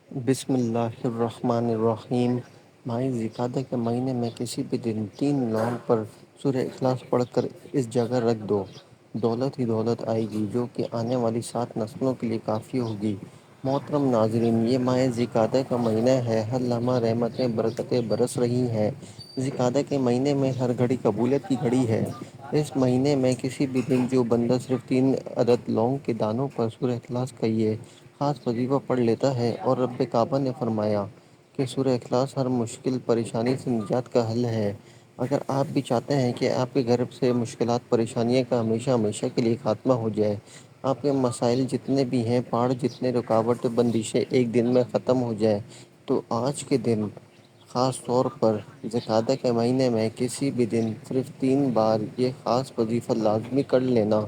بسم اللہ الرحمن الرحیم۔ ماہ ذوالقعدہ کے مہینے میں کسی بھی دن 3 لونگ پر سورہ اخلاص پڑھ کر اس جگہ رکھ دو، دولت ہی دولت آئے گی جو کہ آنے والی 7 نسلوں کے لیے کافی ہوگی۔ محترم ناظرین، یہ ماہ ذوالقعدہ کا مہینہ ہے، ہر لمحہ رحمتیں برکتیں برس رہی ہیں۔ ذوالقعدہ کے مہینے میں ہر گھڑی قبولیت کی گھڑی ہے۔ اس مہینے میں کسی بھی دن جو بندہ صرف 3 عدد لونگ کے دانوں پر سورہ اخلاص کا یہ خاص وظیفہ پڑھ لیتا ہے، اور رب کعبہ نے فرمایا کہ سورہ اخلاص ہر مشکل پریشانی سے نجات کا حل ہے۔ اگر آپ بھی چاہتے ہیں کہ آپ کے گھر سے مشکلات پریشانیوں کا ہمیشہ ہمیشہ کے لیے خاتمہ ہو جائے، آپ کے مسائل جتنے بھی ہیں، پہاڑ جتنے رکاوٹ بندشیں ایک دن میں ختم ہو جائیں، تو آج کے دن خاص طور پر ذوالقعدہ کے مہینے میں کسی بھی دن صرف 3 بار یہ خاص وظیفہ لازمی کر لینا۔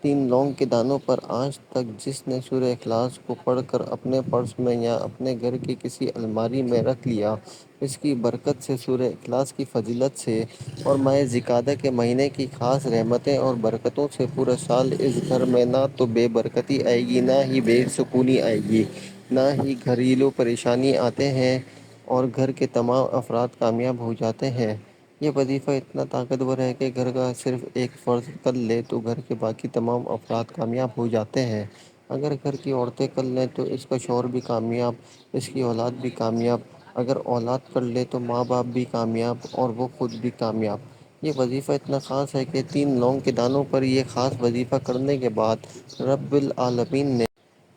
3 لونگ کے دانوں پر آج تک جس نے سورہ اخلاص کو پڑھ کر اپنے پرس میں یا اپنے گھر کی کسی الماری میں رکھ لیا، اس کی برکت سے، سورہ اخلاص کی فضیلت سے اور ماہ ذوالقعدہ کے مہینے کی خاص رحمتیں اور برکتوں سے پورا سال اس گھر میں نہ تو بے برکتی آئے گی، نہ ہی بے سکونی آئے گی، نہ ہی گھریلو پریشانی آتے ہیں اور گھر کے تمام افراد کامیاب ہو جاتے ہیں۔ یہ وظیفہ اتنا طاقتور ہے کہ گھر کا صرف ایک فرد کر لے تو گھر کے باقی تمام افراد کامیاب ہو جاتے ہیں۔ اگر گھر کی عورتیں کر لیں تو اس کا شوہر بھی کامیاب، اس کی اولاد بھی کامیاب، اگر اولاد کر لے تو ماں باپ بھی کامیاب اور وہ خود بھی کامیاب۔ یہ وظیفہ اتنا خاص ہے کہ 3 لونگ کے دانوں پر یہ خاص وظیفہ کرنے کے بعد رب العالمین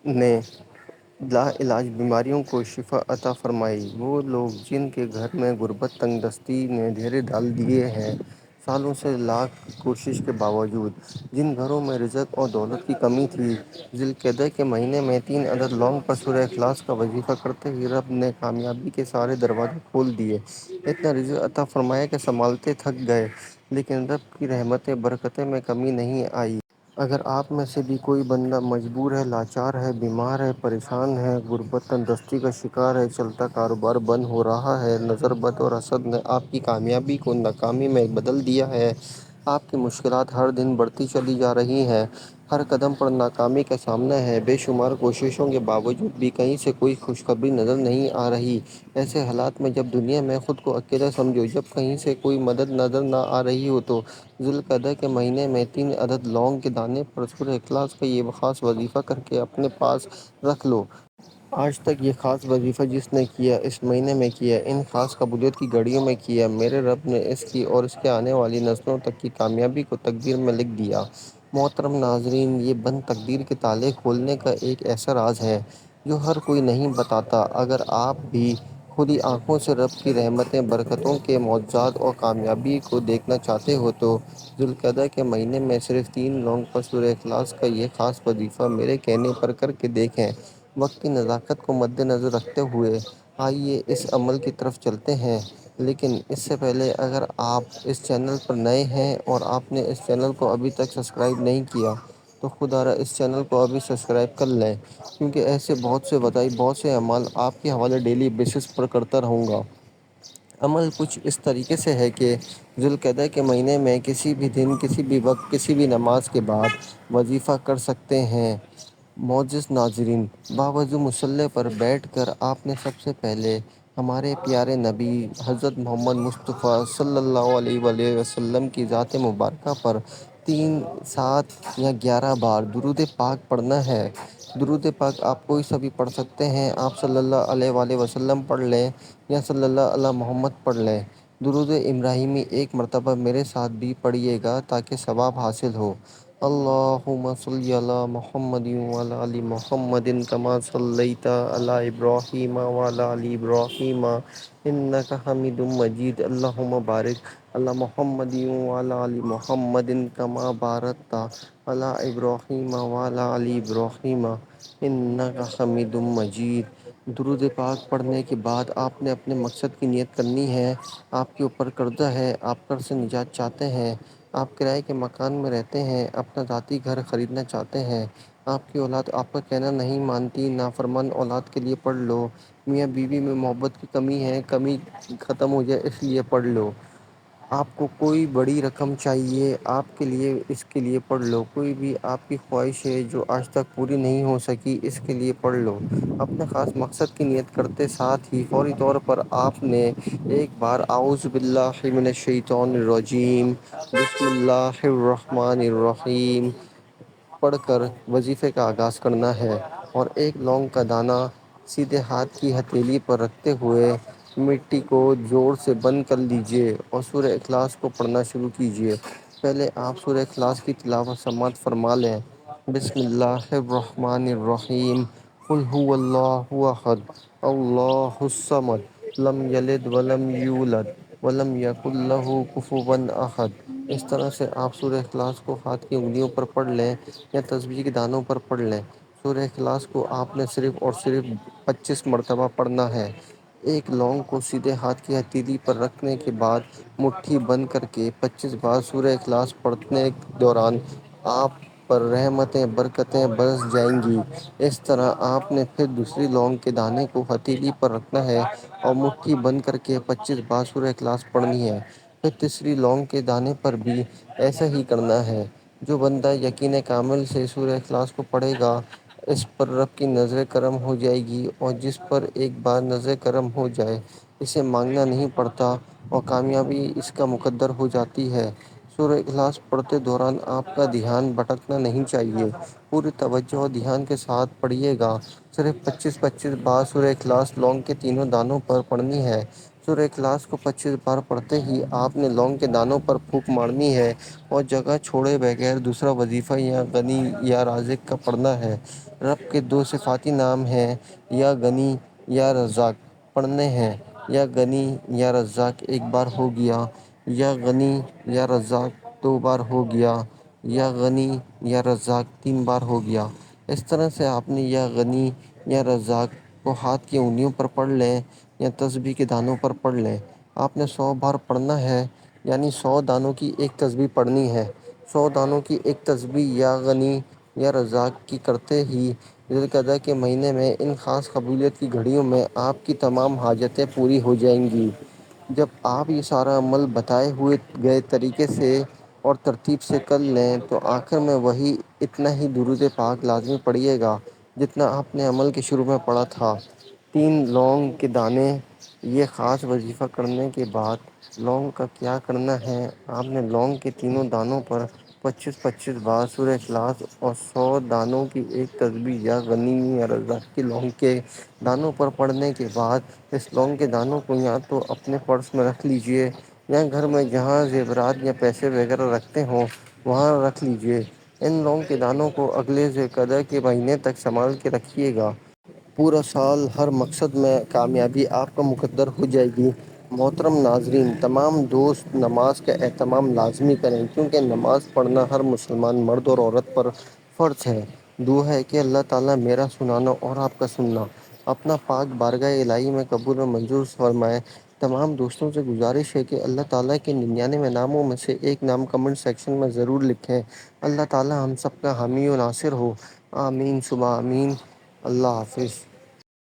نے لاعلاج بیماریوں کو شفا عطا فرمائی۔ وہ لوگ جن کے گھر میں غربت تنگ دستی نے ڈیرے ڈال دیے ہیں، سالوں سے لاکھ کوشش کے باوجود، جن گھروں میں رزق اور دولت کی کمی تھی، ذوالقعدہ کے مہینے میں 3 عدد لونگ پر سورہ اخلاص کا وظیفہ کرتے ہی رب نے کامیابی کے سارے دروازے کھول دیے۔ اتنا رزق عطا فرمایا کہ سنبھالتے تھک گئے، لیکن رب کی رحمتیں برکتیں میں کمی نہیں آئی۔ اگر آپ میں سے بھی کوئی بندہ مجبور ہے، لاچار ہے، بیمار ہے، پریشان ہے، غربت تنگ دستی کا شکار ہے، چلتا کاروبار بند ہو رہا ہے، نظر بد اور حسد نے آپ کی کامیابی کو ناکامی میں بدل دیا ہے، آپ کی مشکلات ہر دن بڑھتی چلی جا رہی ہیں، ہر قدم پر ناکامی کا سامنا ہے، بے شمار کوششوں کے باوجود بھی کہیں سے کوئی خوشخبری نظر نہیں آ رہی، ایسے حالات میں جب دنیا میں خود کو اکیلا سمجھو، جب کہیں سے کوئی مدد نظر نہ آ رہی ہو، تو ذوالقعدہ کے مہینے میں 3 عدد لونگ کے دانے پر سورہ اخلاص کا یہ خاص وظیفہ کر کے اپنے پاس رکھ لو۔ آج تک یہ خاص وظیفہ جس نے کیا، اس مہینے میں کیا، ان خاص قبولیت کی گھڑیوں میں کیا، میرے رب نے اس کی اور اس کے آنے والی نسلوں تک کی کامیابی کو تقدیر میں لکھ دیا۔ محترم ناظرین، یہ بند تقدیر کے تالے کھولنے کا ایک ایسا راز ہے جو ہر کوئی نہیں بتاتا۔ اگر آپ بھی کھلی آنکھوں سے رب کی رحمتیں، برکتوں کے معجزات اور کامیابی کو دیکھنا چاہتے ہو تو ذوالقعدہ کے مہینے میں صرف 3 لونگ پر سورہ اخلاص کا یہ خاص وظیفہ میرے کہنے پر کر کے دیکھیں۔ وقت کی نزاکت کو مد نظر رکھتے ہوئے آئیے اس عمل کی طرف چلتے ہیں، لیکن اس سے پہلے اگر آپ اس چینل پر نئے ہیں اور آپ نے اس چینل کو ابھی تک سبسکرائب نہیں کیا تو خدا را اس چینل کو ابھی سبسکرائب کر لیں، کیونکہ ایسے بہت سے اعمال آپ کے حوالے ڈیلی بیسس پر کرتا رہوں گا۔ عمل کچھ اس طریقے سے ہے کہ ذوالقعدہ کے مہینے میں کسی بھی دن، کسی بھی وقت، کسی بھی نماز کے بعد وظیفہ کر سکتے ہیں۔ معزز ناظرین، باوضو مصلی پر بیٹھ کر آپ نے سب سے پہلے ہمارے پیارے نبی حضرت محمد مصطفیٰ صلی اللہ علیہ وآلہ وسلم کی ذات مبارکہ پر 3، 7 یا 11 بار درود پاک پڑھنا ہے۔ درود پاک آپ کوئی سا بھی پڑھ سکتے ہیں، آپ صلی اللہ علیہ وآلہ وسلم پڑھ لیں یا صلی اللہ علی محمد پڑھ لیں۔ درود ابراہیمی ایک مرتبہ میرے ساتھ بھی پڑھیے گا تاکہ ثواب حاصل ہو۔ اللہم صلی علی محمد وعلی آل محمد کما صلیت علی ابراہیم وعلی آل ابراہیم انک حمید مجید۔ اللہم بارک علی محمد وعلی آل محمد کما بارکت علی ابراہیم وعلی آل ابراہیم انک حمید مجید۔ درود پاک پڑھنے کے بعد آپ نے اپنے مقصد کی نیت کرنی ہے۔ آپ کے اوپر قرضہ ہے، آپ قرض سے نجات چاہتے ہیں، آپ کرائے کے مکان میں رہتے ہیں، اپنا ذاتی گھر خریدنا چاہتے ہیں، آپ کی اولاد آپ کا کہنا نہیں مانتی، نافرمان اولاد کے لیے پڑھ لو، میاں بیوی میں محبت کی کمی ہے، کمی ختم ہو جائے اس لیے پڑھ لو۔ آپ کو کوئی بڑی رقم چاہیے آپ کے لیے اس کے لیے پڑھ لو، کوئی بھی آپ کی خواہش ہے جو آج تک پوری نہیں ہو سکی اس کے لیے پڑھ لو، اپنے خاص مقصد کی نیت کرتے ساتھ ہی فوری طور پر آپ نے ایک بار اعوذ باللہ من الشیطان الرجیم بسم اللہ الرحمن الرحیم پڑھ کر وظیفے کا آغاز کرنا ہے، اور ایک لونگ کا دانہ سیدھے ہاتھ کی ہتھیلی پر رکھتے ہوئے مٹی کو زور سے بند کر لیجیے اور سورہ اخلاص کو پڑھنا شروع کیجیے۔ پہلے آپ سورہ اخلاص کی تلاوت سماعت فرما لیں۔ بسم اللہ الرحمن الرحیم قل هو اللہ احد اللہ الصمد لم یلد ولم یولد ولم یکن له کفوا احد۔ اس طرح سے آپ سورہ اخلاص کو ہاتھ کی انگلیوں پر پڑھ لیں یا تسبیح کے دانوں پر پڑھ لیں۔ سورہ اخلاص کو آپ نے صرف اور صرف 25 مرتبہ پڑھنا ہے۔ ایک لونگ کو سیدھے ہاتھ کی ہتھیلی پر رکھنے کے بعد مٹھی بند کر کے 25 بار سورہ اخلاص پڑھنے کے دوران آپ پر رحمتیں برکتیں برس جائیں گی۔ اس طرح آپ نے پھر دوسری لونگ کے دانے کو ہتھیلی پر رکھنا ہے اور مٹھی بند کر کے 25 بار سورہ اخلاص پڑھنی ہے۔ پھر تیسری لونگ کے دانے پر بھی ایسا ہی کرنا ہے۔ جو بندہ یقین کامل سے سورہ اخلاص کو پڑھے گا اس پر رب کی نظر کرم ہو جائے گی، اور جس پر ایک بار نظر کرم ہو جائے اسے مانگنا نہیں پڑتا اور کامیابی اس کا مقدر ہو جاتی ہے۔ سورہ اخلاص پڑھتے دوران آپ کا دھیان بھٹکنا نہیں چاہیے، پوری توجہ اور دھیان کے ساتھ پڑھیے گا۔ صرف 25 بار سورہ اخلاص لونگ کے تینوں دانوں پر پڑھنی ہے۔ سورہ اخلاص کو 25 بار پڑھتے ہی آپ نے لونگ کے دانوں پر پھونک مارنی ہے اور جگہ چھوڑے بغیر دوسرا وظیفہ یا غنی یا رازق کا پڑھنا ہے۔ رب کے دو صفاتی نام ہیں یا غنی یا رزاق، پڑھنے ہیں۔ یا غنی یا رزاق ایک بار ہو گیا، یا غنی یا رزاق دو بار ہو گیا، یا غنی یا رزاق تین بار ہو گیا۔ اس طرح سے آپ نے یا غنی یا رزاق کو ہاتھ کی انگلیوں پر پڑھ لیں یا تسبیح کے دانوں پر پڑھ لیں۔ آپ نے 100 بار پڑھنا ہے، یعنی 100 دانوں کی ایک تسبیح پڑھنی ہے۔ 100 دانوں کی ایک تسبیح یا غنی یا رزاق کی کرتے ہی ذی القعدہ کے مہینے میں ان خاص قبولیت کی گھڑیوں میں آپ کی تمام حاجتیں پوری ہو جائیں گی۔ جب آپ یہ سارا عمل بتائے ہوئے گئے طریقے سے اور ترتیب سے کر لیں تو آخر میں وہی اتنا ہی درود پاک لازمی پڑھیے گا جتنا آپ نے عمل کے شروع میں پڑھا تھا۔ 3 لونگ کے دانے۔ یہ خاص وظیفہ کرنے کے بعد لونگ کا کیا کرنا ہے؟ آپ نے لونگ کے تینوں دانوں پر 25 بار سورہ اخلاص اور 100 دانوں کی ایک تسبیح یا غنی یا رزاق کی لونگ کے دانوں پر پڑھنے کے بعد اس لونگ کے دانوں کو یا تو اپنے پرس میں رکھ لیجئے یا گھر میں جہاں زیورات یا پیسے وغیرہ رکھتے ہوں وہاں رکھ لیجئے۔ ان لونگ کے دانوں کو اگلے ذی القعدہ کے مہینے تک سنبھال کے رکھیے گا۔ پورا سال ہر مقصد میں کامیابی آپ کا مقدر ہو جائے گی۔ محترم ناظرین، تمام دوست نماز کا اہتمام لازمی کریں کیونکہ نماز پڑھنا ہر مسلمان مرد اور عورت پر فرض ہے۔ دعا ہے کہ اللہ تعالیٰ میرا سنانا اور آپ کا سننا اپنا پاک بارگاہ الہی میں قبول و منظور فرمائے۔ تمام دوستوں سے گزارش ہے کہ اللہ تعالیٰ کے 99 ناموں میں سے ایک نام کمنٹ سیکشن میں ضرور لکھیں۔ اللہ تعالیٰ ہم سب کا حامی و ناصر ہو، آمین ثم آمین۔ اللہ حافظ۔